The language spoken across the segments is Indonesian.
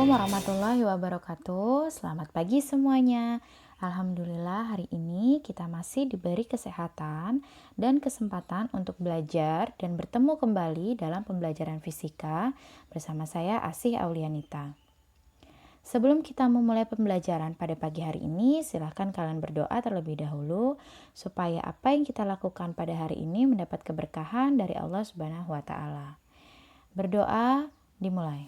Assalamualaikum warahmatullahi wabarakatuh. Selamat pagi semuanya. Alhamdulillah hari ini kita masih diberi kesehatan dan kesempatan untuk belajar dan bertemu kembali dalam pembelajaran fisika bersama saya Asih Aulianita. Sebelum kita memulai pembelajaran pada pagi hari ini, silahkan kalian berdoa terlebih dahulu supaya apa yang kita lakukan pada hari ini mendapat keberkahan dari Allah Subhanahu wa Ta'ala. Berdoa dimulai.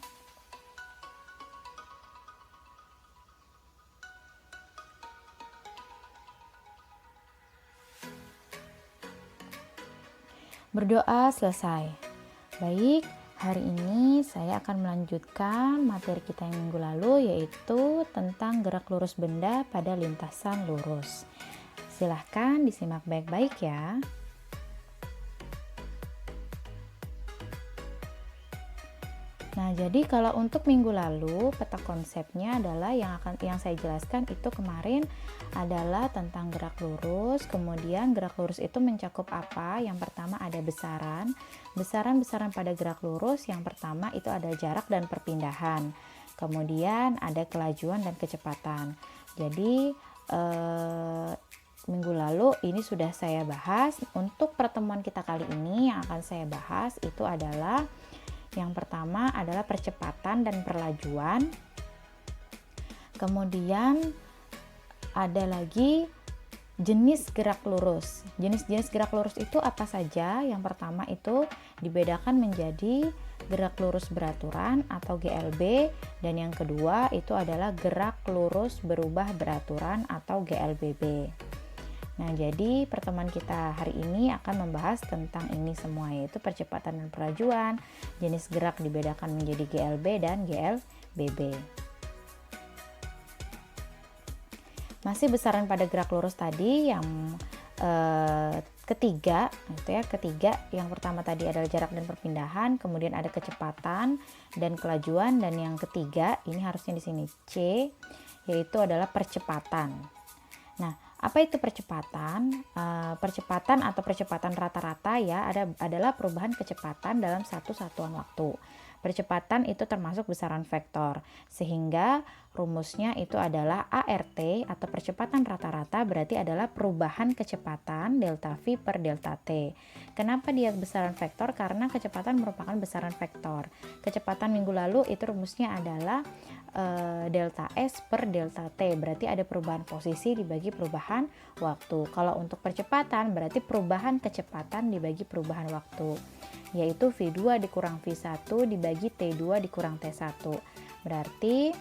Berdoa selesai. Baik, hari ini saya akan melanjutkan materi kita yang minggu lalu, yaitu tentang gerak lurus benda pada lintasan lurus. Silahkan disimak baik-baik ya. Nah, jadi kalau untuk minggu lalu peta konsepnya adalah yang saya jelaskan itu kemarin adalah tentang gerak lurus. Kemudian gerak lurus itu mencakup apa? Yang pertama ada besaran. Besaran pada gerak lurus yang pertama itu ada jarak dan perpindahan. Kemudian ada kelajuan dan kecepatan. Jadi minggu lalu ini sudah saya bahas. Untuk pertemuan kita kali ini yang akan saya bahas itu adalah yang pertama adalah percepatan dan perlajuan. Kemudian ada lagi jenis gerak lurus. Jenis-jenis gerak lurus itu apa saja? Yang pertama itu dibedakan menjadi gerak lurus beraturan atau GLB, dan yang kedua itu adalah gerak lurus berubah beraturan atau GLBB. Nah, jadi pertemuan kita hari ini akan membahas tentang ini semua, yaitu percepatan dan perlajuan, jenis gerak dibedakan menjadi GLB dan GLBB. Masih besaran pada gerak lurus tadi yang ketiga, gitu ya. Ketiga, yang pertama tadi adalah jarak dan perpindahan, kemudian ada kecepatan dan kelajuan, dan yang ketiga ini harusnya di sini C, yaitu adalah percepatan. Nah, apa itu percepatan? Percepatan atau percepatan rata-rata ya adalah perubahan kecepatan dalam satu satuan waktu. Percepatan itu termasuk besaran vektor, sehingga rumusnya itu adalah ART atau percepatan rata-rata berarti adalah perubahan kecepatan delta V per delta T. Kenapa dia besaran vektor? Karena kecepatan merupakan besaran vektor. Kecepatan minggu lalu itu rumusnya adalah delta S per delta T, berarti ada perubahan posisi dibagi perubahan waktu. Kalau untuk percepatan berarti perubahan kecepatan dibagi perubahan waktu, yaitu V2 dikurang V1 dibagi T2 dikurang T1. Berarti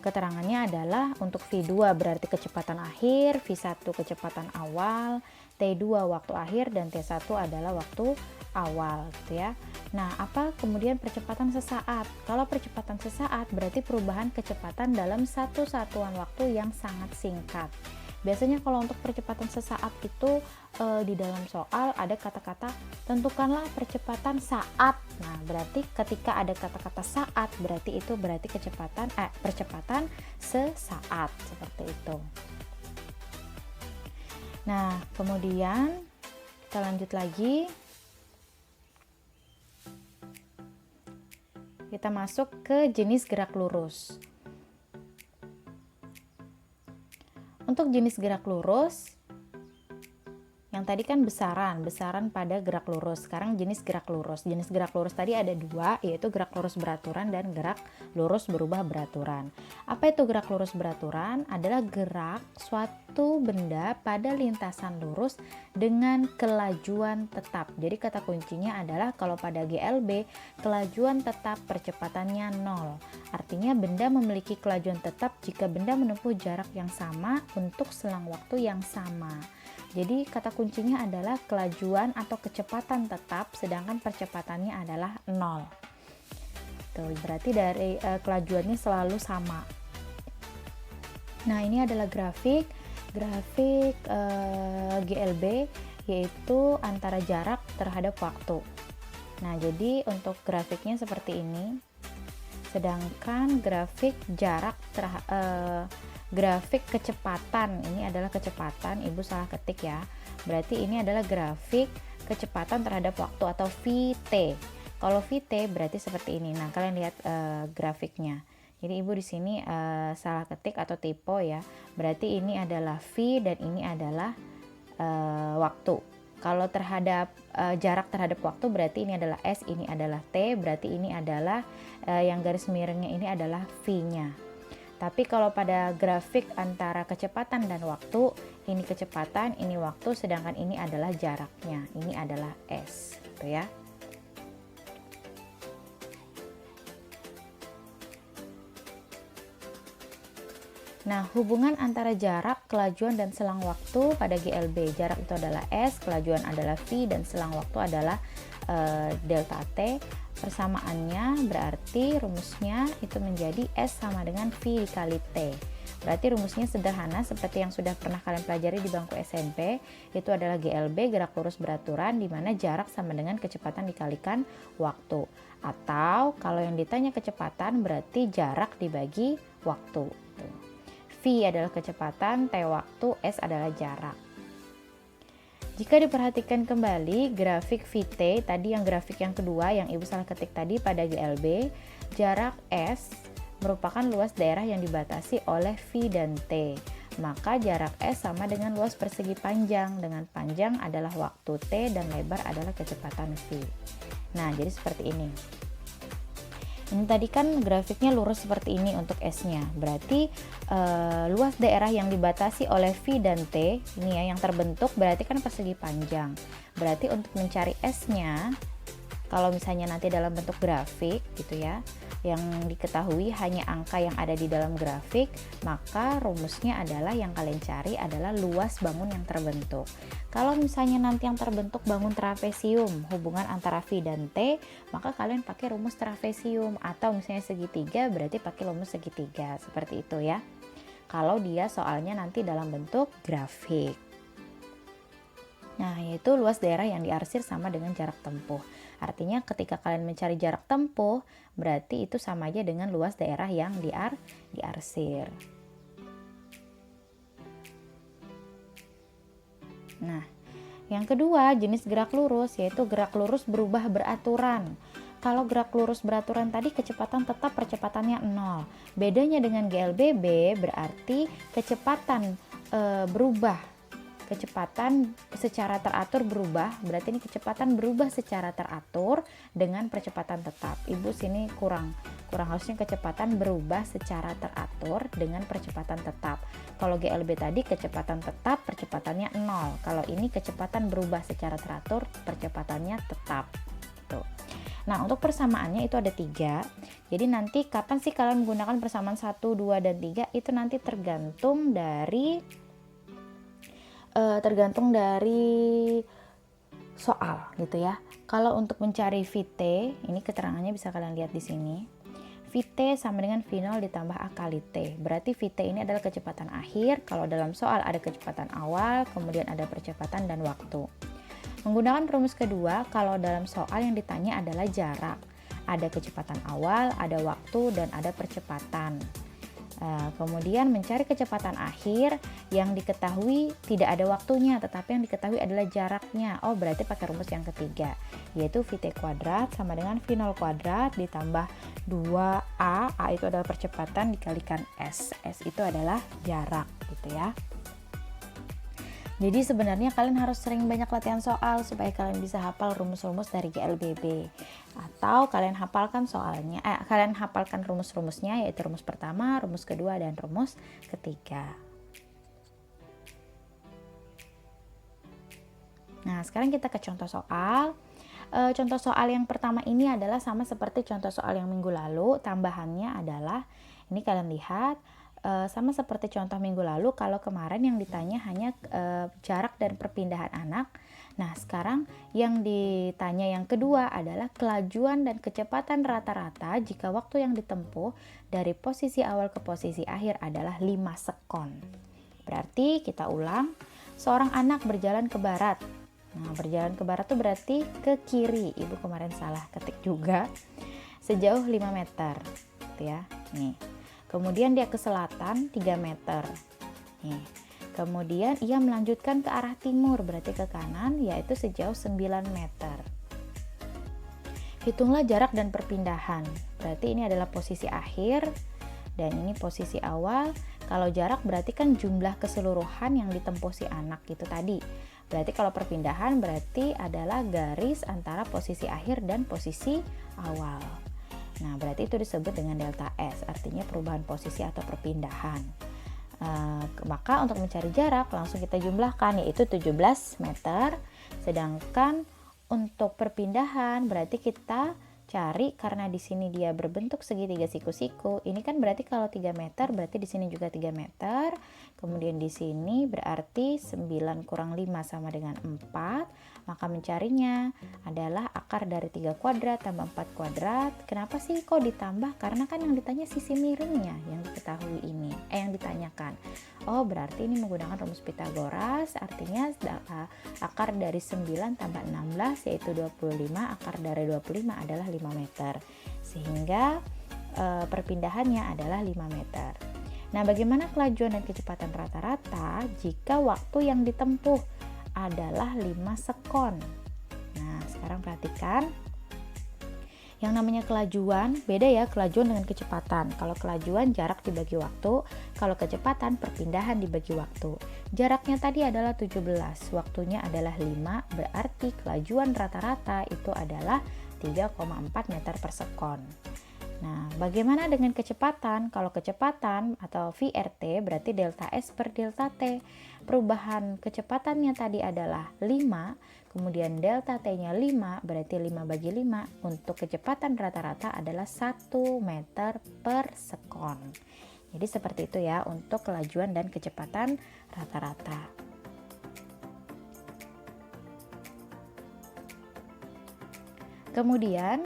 keterangannya adalah untuk V2 berarti kecepatan akhir, V1 kecepatan awal, T2 waktu akhir, dan T1 adalah waktu awal, gitu ya. Nah, apa kemudian percepatan sesaat? Kalau percepatan sesaat berarti perubahan kecepatan dalam satu satuan waktu yang sangat singkat. Biasanya kalau untuk percepatan sesaat itu di dalam soal ada kata-kata tentukanlah percepatan saat. Nah, berarti ketika ada kata-kata saat berarti itu berarti percepatan sesaat, seperti itu. Nah, kemudian kita lanjut lagi. Kita masuk ke jenis gerak lurus. Untuk jenis gerak lurus, yang tadi kan besaran pada gerak lurus. Sekarang jenis gerak lurus. Jenis gerak lurus tadi ada dua, yaitu gerak lurus beraturan dan gerak lurus berubah beraturan. Apa itu gerak lurus beraturan? Adalah gerak suatu benda pada lintasan lurus dengan kelajuan tetap. Jadi kata kuncinya adalah kalau pada GLB, kelajuan tetap percepatannya 0. Artinya benda memiliki kelajuan tetap jika benda menempuh jarak yang sama untuk selang waktu yang sama. Jadi kata kuncinya adalah kelajuan atau kecepatan tetap, sedangkan percepatannya adalah 0. Tuh, berarti dari kelajuannya selalu sama. Nah, ini adalah grafik GLB, yaitu antara jarak terhadap waktu. Nah, jadi untuk grafiknya seperti ini. Sedangkan grafik grafik kecepatan, ini adalah kecepatan, ibu salah ketik ya, berarti ini adalah grafik kecepatan terhadap waktu atau VT. Kalau VT berarti seperti ini. Nah, kalian lihat grafiknya. Jadi Ibu di sini salah ketik atau typo ya. Berarti ini adalah V dan ini adalah waktu. Kalau terhadap jarak terhadap waktu berarti ini adalah S, ini adalah T, berarti ini adalah yang garis miringnya ini adalah V-nya. Tapi kalau pada grafik antara kecepatan dan waktu, ini kecepatan, ini waktu, sedangkan ini adalah jaraknya, ini adalah S, gitu ya. Nah, hubungan antara jarak, kelajuan, dan selang waktu pada GLB. Jarak itu adalah S, kelajuan adalah V, dan selang waktu adalah delta T. Persamaannya berarti rumusnya itu menjadi S sama dengan V dikali T. Berarti rumusnya sederhana seperti yang sudah pernah kalian pelajari di bangku SMP. Itu adalah GLB, gerak lurus beraturan, di mana jarak sama dengan kecepatan dikalikan waktu. Atau kalau yang ditanya kecepatan berarti jarak dibagi waktu. V adalah kecepatan, T waktu, S adalah jarak. Jika diperhatikan kembali grafik VT, tadi yang grafik yang kedua yang Ibu salah ketik tadi pada GLB, jarak S merupakan luas daerah yang dibatasi oleh V dan T. Maka jarak S sama dengan luas persegi panjang, dengan panjang adalah waktu T dan lebar adalah kecepatan V. Nah, jadi seperti ini. Ini tadi kan grafiknya lurus seperti ini untuk S-nya. Berarti luas daerah yang dibatasi oleh V dan T, ini ya yang terbentuk berarti kan persegi panjang. Berarti untuk mencari S-nya, kalau misalnya nanti dalam bentuk grafik gitu ya, yang diketahui hanya angka yang ada di dalam grafik, maka rumusnya adalah yang kalian cari adalah luas bangun yang terbentuk. Kalau misalnya nanti yang terbentuk bangun trapesium, hubungan antara V dan T, maka kalian pakai rumus trapesium, atau misalnya segitiga berarti pakai rumus segitiga, seperti itu ya. Kalau dia soalnya nanti dalam bentuk grafik. Nah, yaitu luas daerah yang diarsir sama dengan jarak tempuh. Artinya ketika kalian mencari jarak tempuh, berarti itu sama aja dengan luas daerah yang diarsir. Nah, yang kedua jenis gerak lurus, yaitu gerak lurus berubah beraturan. Kalau gerak lurus beraturan tadi kecepatan tetap, percepatannya 0. Bedanya dengan GLBB berarti kecepatan berubah. Kecepatan secara teratur berubah, berarti ini kecepatan berubah secara teratur dengan percepatan tetap. Ibu sini kurang harusnya kecepatan berubah secara teratur dengan percepatan tetap. Kalau GLB tadi kecepatan tetap, percepatannya 0. Kalau ini kecepatan berubah secara teratur, percepatannya tetap. Tuh. Nah, untuk persamaannya itu ada 3. Jadi nanti kapan sih kalian menggunakan persamaan 1, 2, dan 3 itu nanti tergantung dari soal gitu ya. Kalau untuk mencari VT, ini keterangannya bisa kalian lihat di sini. VT sama dengan V0 ditambah A kali T. Berarti VT ini adalah kecepatan akhir. Kalau dalam soal ada kecepatan awal, kemudian ada percepatan dan waktu. Menggunakan rumus kedua, kalau dalam soal yang ditanya adalah jarak. Ada kecepatan awal, ada waktu, dan ada percepatan. Kemudian mencari kecepatan akhir yang diketahui tidak ada waktunya, tetapi yang diketahui adalah jaraknya. Oh, berarti pakai rumus yang ketiga, yaitu VT kuadrat sama dengan V0 kuadrat ditambah 2A. A itu adalah percepatan dikalikan S. S itu adalah jarak gitu ya. Jadi sebenarnya kalian harus sering banyak latihan soal supaya kalian bisa hafal rumus-rumus dari GLBB. Atau kalian hafalkan soalnya, kalian hafalkan rumus-rumusnya, yaitu rumus pertama, rumus kedua, dan rumus ketiga. Nah, sekarang kita ke contoh soal. Contoh soal yang pertama ini adalah sama seperti contoh soal yang minggu lalu. Tambahannya adalah, ini kalian lihat, sama seperti contoh minggu lalu. Kalau kemarin yang ditanya hanya jarak dan perpindahan anak. Nah, sekarang yang ditanya yang kedua adalah kelajuan dan kecepatan rata-rata jika waktu yang ditempuh dari posisi awal ke posisi akhir adalah 5 sekon. Berarti kita ulang, seorang anak berjalan ke barat. Nah, berjalan ke barat itu berarti ke kiri. Ibu kemarin salah ketik juga. Sejauh 5 meter. Gitu ya. Nih. Kemudian dia ke selatan 3 meter. Nih. Kemudian ia melanjutkan ke arah timur, berarti ke kanan, yaitu sejauh 9 meter. Hitunglah jarak dan perpindahan. Berarti ini adalah posisi akhir dan ini posisi awal. Kalau jarak berarti kan jumlah keseluruhan yang ditempuh si anak itu tadi. Berarti kalau perpindahan berarti adalah garis antara posisi akhir dan posisi awal. Nah, berarti itu disebut dengan delta S, artinya perubahan posisi atau perpindahan. Maka untuk mencari jarak langsung kita jumlahkan, yaitu 17 meter. Sedangkan untuk perpindahan berarti kita cari, karena di sini dia berbentuk segitiga siku-siku. Ini kan berarti kalau 3 meter berarti di sini juga 3 meter. Kemudian di sini berarti 9 kurang 5 sama dengan 4. Maka mencarinya adalah akar dari 3 kuadrat tambah 4 kuadrat. Kenapa sih kok ditambah? Karena kan yang ditanya sisi miringnya yang diketahui ini, yang ditanyakan. Oh, berarti ini menggunakan rumus Pitagoras, artinya akar dari 9 tambah 16 yaitu 25, akar dari 25 adalah 5 meter. Sehingga perpindahannya adalah 5 meter. Nah, bagaimana kelajuan dan kecepatan rata-rata jika waktu yang ditempuh adalah 5 sekon? Nah, sekarang perhatikan. Yang namanya kelajuan, beda ya kelajuan dengan kecepatan. Kalau kelajuan jarak dibagi waktu, kalau kecepatan perpindahan dibagi waktu. Jaraknya tadi adalah 17, waktunya adalah 5, berarti kelajuan rata-rata itu adalah 3,4 meter per sekon. Nah, bagaimana dengan kecepatan? Kalau kecepatan atau VRT berarti delta S per delta T. Perubahan kecepatannya tadi adalah 5, kemudian delta T-nya 5, berarti 5 bagi 5. Untuk kecepatan rata-rata adalah 1 meter per sekon. Jadi seperti itu ya untuk kelajuan dan kecepatan rata-rata. Kemudian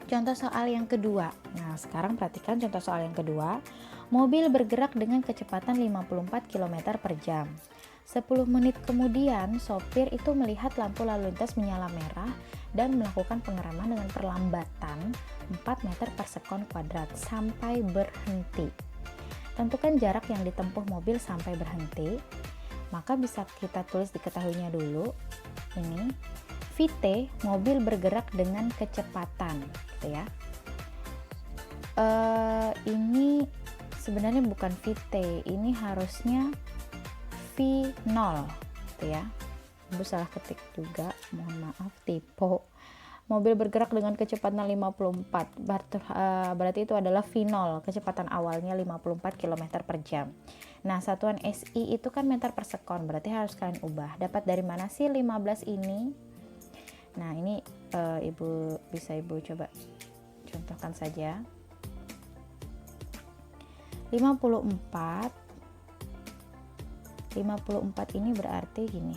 contoh soal yang kedua. Nah, sekarang perhatikan contoh soal yang kedua. Mobil bergerak dengan kecepatan 54 km per jam. 10 menit kemudian, sopir itu melihat lampu lalu lintas menyala merah dan melakukan pengereman dengan perlambatan 4 meter per sekon kuadrat sampai berhenti. Tentukan jarak yang ditempuh mobil sampai berhenti. Maka bisa kita tulis diketahuinya dulu. Ini VT, mobil bergerak dengan kecepatan, gitu ya. Ini sebenarnya bukan VT, ini harusnya V0, gitu ya. Ibu salah ketik juga, mohon maaf, typo. Mobil bergerak dengan kecepatan 54, berarti itu adalah V0, kecepatan awalnya 54 km per jam. Nah, satuan SI itu kan meter per sekon, berarti harus kalian ubah. Dapat dari mana sih 15 ini? Nah, ini ibu coba contohkan saja. 54 ini berarti gini.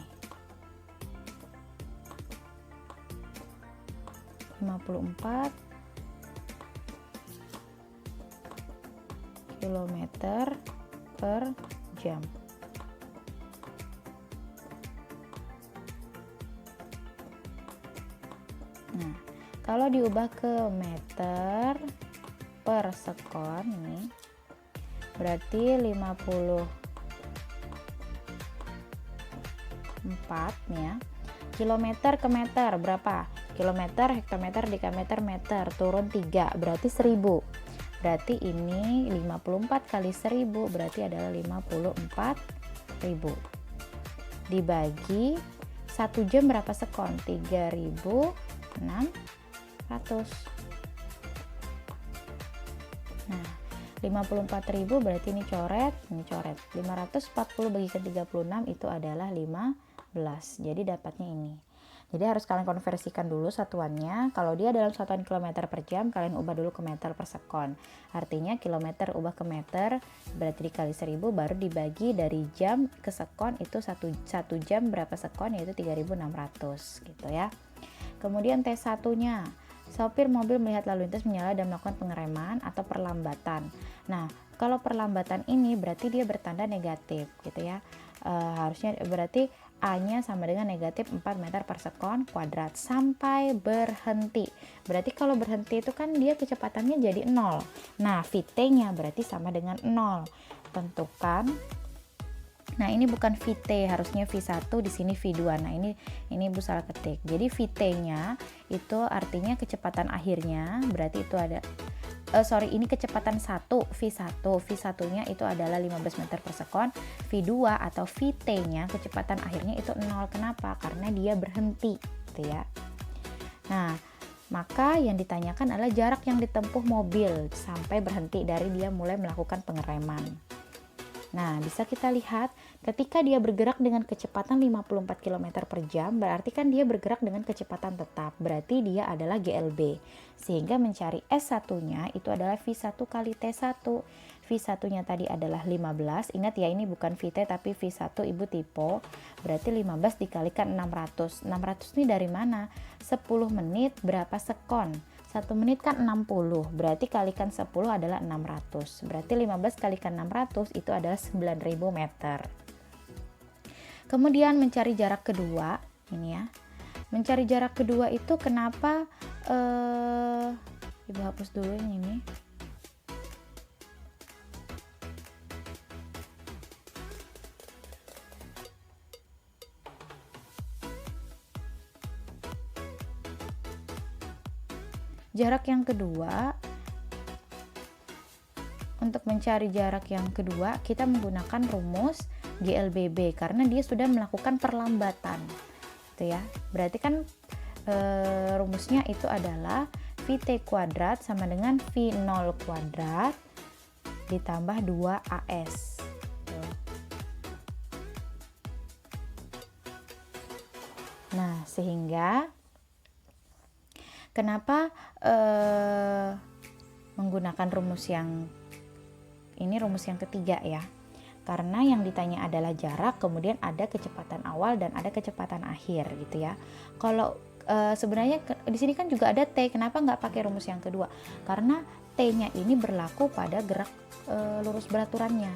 54 kilometer per jam. Nah, kalau diubah ke meter per sekon ini berarti 54 nih ya. Kilometer ke meter berapa? Kilometer, hektometer, dekameter, meter, turun 3 berarti 1000. Berarti ini 54 kali 1000 berarti adalah 54.000. Dibagi 1 jam berapa sekon? 3.600. Nah, 54.000 berarti ini coret. 540 bagi ke 36 itu adalah 15. Jadi dapatnya ini. Jadi harus kalian konversikan dulu satuannya. Kalau dia dalam satuan kilometer per jam, kalian ubah dulu ke meter per sekon. Artinya kilometer ubah ke meter berarti dikali 1000 baru dibagi dari jam ke sekon, itu 1 jam berapa sekon, yaitu 3.600 gitu ya. Kemudian T1-nya, sopir mobil melihat lalu lintas menyala dan melakukan pengereman atau perlambatan. Nah, kalau perlambatan ini berarti dia bertanda negatif gitu ya. Harusnya berarti A-nya sama dengan negatif 4 meter per sekon kuadrat sampai berhenti. Berarti kalau berhenti itu kan dia kecepatannya jadi 0. Nah, VT-nya berarti sama dengan 0. Tentukan Nah, ini bukan VT, harusnya V1, di sini V2. Nah, ini Ibu salah ketik. Jadi VT-nya itu artinya kecepatan akhirnya, berarti itu ada ini kecepatan 1, V1. V1-nya itu adalah 15 meter per sekon. V2 atau VT-nya kecepatan akhirnya itu 0. Kenapa? Karena dia berhenti, gitu ya. Nah, maka yang ditanyakan adalah jarak yang ditempuh mobil sampai berhenti dari dia mulai melakukan pengereman. Nah, bisa kita lihat ketika dia bergerak dengan kecepatan 54 km per jam, berarti kan dia bergerak dengan kecepatan tetap, berarti dia adalah GLB. Sehingga mencari S1-nya itu adalah V1 kali T1. V1-nya tadi adalah 15, ingat ya ini bukan VT tapi V1 Ibu typo, berarti 15 dikalikan 600. 600 ini dari mana? 10 menit berapa sekon? 1 menit kan 60, berarti kalikan 10 adalah 600. Berarti 15 kalikan 600 itu adalah 9.000 meter. Kemudian mencari jarak kedua, ini ya. Mencari jarak kedua itu kenapa Ibu hapus dulu yang ini. Jarak yang kedua, untuk mencari jarak yang kedua kita menggunakan rumus GLBB karena dia sudah melakukan perlambatan, gitu ya. Berarti kan rumusnya itu adalah VT kuadrat sama dengan V0 kuadrat ditambah 2AS. Nah, sehingga kenapa menggunakan rumus yang ini, rumus yang ketiga ya, karena yang ditanya adalah jarak, kemudian ada kecepatan awal dan ada kecepatan akhir, gitu ya. Kalau sebenarnya di sini kan juga ada T, kenapa nggak pakai rumus yang kedua? Karena T-nya ini berlaku pada gerak lurus beraturannya,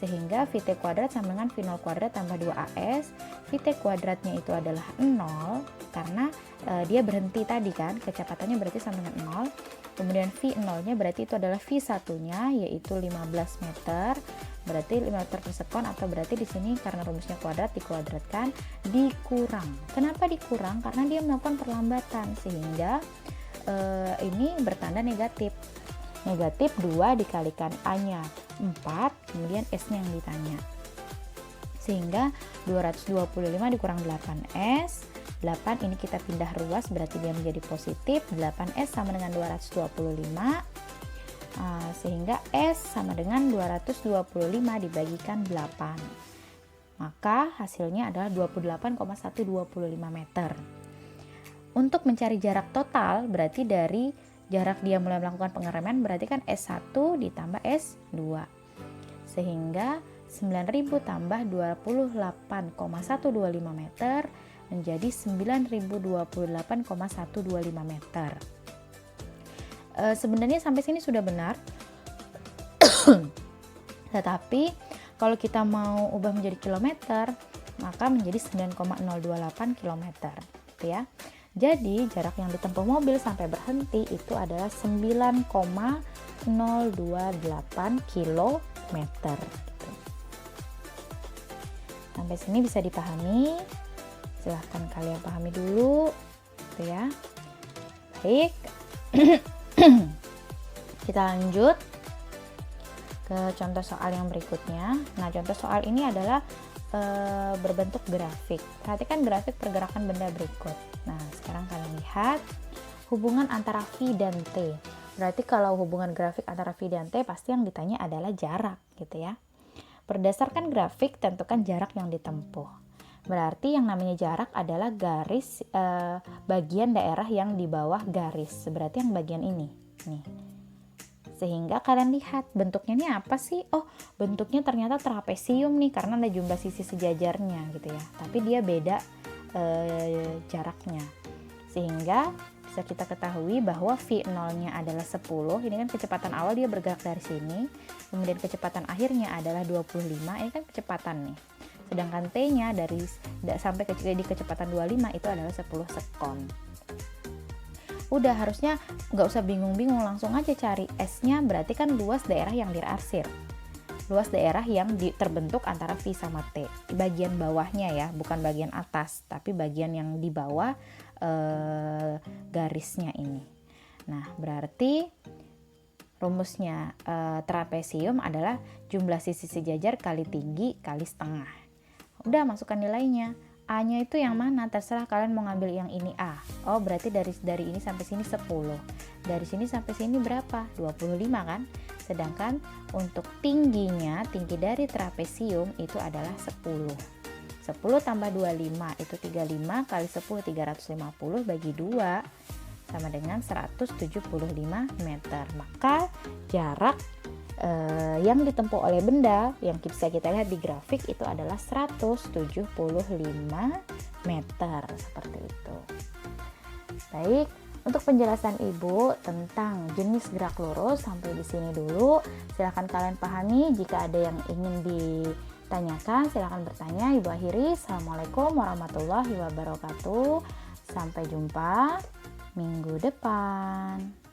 sehingga VT kuadrat sama dengan V0 kuadrat tambah 2AS. VT kuadratnya itu adalah 0 karena dia berhenti tadi kan, kecepatannya berarti sama dengan 0. Kemudian V0-nya berarti itu adalah V1-nya yaitu 15 meter, berarti 5 meter per sekon, atau berarti di sini karena rumusnya kuadrat dikuadratkan dikurang. Kenapa dikurang? Karena dia melakukan perlambatan sehingga ini bertanda negatif. Negatif 2 dikalikan A-nya 4, kemudian S-nya yang ditanya. Sehingga 225 dikurang 8S, 8 ini kita pindah ruas berarti dia menjadi positif, 8S sama dengan 225, sehingga S sama dengan 225 dibagikan 8. Maka hasilnya adalah 28,125 meter. Untuk mencari jarak total berarti dari jarak dia mulai melakukan pengereman berarti kan S1 ditambah S2. Sehingga 9.000 tambah 28,125 meter menjadi 9.028,125 meter. Sebenarnya sampai sini sudah benar. Tetapi kalau kita mau ubah menjadi kilometer, maka menjadi 9,028 kilometer, gitu ya. Jadi jarak yang ditempuh mobil sampai berhenti itu adalah 9,028 kilometer. Gitu. Sampai sini bisa dipahami? Silahkan kalian pahami dulu, gitu ya. Baik, kita lanjut ke contoh soal yang berikutnya. Nah, contoh soal ini adalah berbentuk grafik. Perhatikan grafik pergerakan benda berikut. Nah, sekarang kalian lihat hubungan antara V dan T. Berarti kalau hubungan grafik antara V dan T pasti yang ditanya adalah jarak, gitu ya. Berdasarkan grafik tentukan jarak yang ditempuh. Berarti yang namanya jarak adalah garis bagian daerah yang di bawah garis. Berarti yang bagian ini nih. Sehingga kalian lihat bentuknya ini apa sih? Oh, bentuknya ternyata trapesium nih karena ada jumlah sisi sejajarnya gitu ya. Tapi dia beda jaraknya. Sehingga bisa kita ketahui bahwa V0-nya adalah 10. Ini kan kecepatan awal dia bergerak dari sini. Kemudian kecepatan akhirnya adalah 25. Ini kan kecepatan nih. Sedangkan T-nya dari sampai di kecepatan 25 itu adalah 10 sekon. Udah, harusnya nggak usah bingung-bingung, langsung aja cari S-nya, berarti kan luas daerah yang diarsir. luas daerah yang terbentuk antara V sama T. Di bagian bawahnya ya, bukan bagian atas, tapi bagian yang di bawah garisnya ini. Nah, berarti rumusnya trapesium adalah jumlah sisi sejajar kali tinggi kali setengah. Udah, masukkan nilainya. A-nya itu yang mana? Terserah kalian mau ngambil yang ini A. Oh, berarti dari ini sampai sini 10. Dari sini sampai sini berapa? 25 kan? Sedangkan untuk tingginya, tinggi dari trapesium itu adalah 10. 10 tambah 25 itu 35 kali 10 350 bagi 2 sama dengan 175 meter. Maka jarak yang ditempuh oleh benda yang bisa kita lihat di grafik itu adalah 175 meter, seperti itu. Baik, untuk penjelasan Ibu tentang jenis gerak lurus sampai di sini dulu. Silahkan kalian pahami. Jika ada yang ingin ditanyakan, silahkan bertanya. Ibu akhiri. Assalamualaikum warahmatullahi wabarakatuh. Sampai jumpa minggu depan.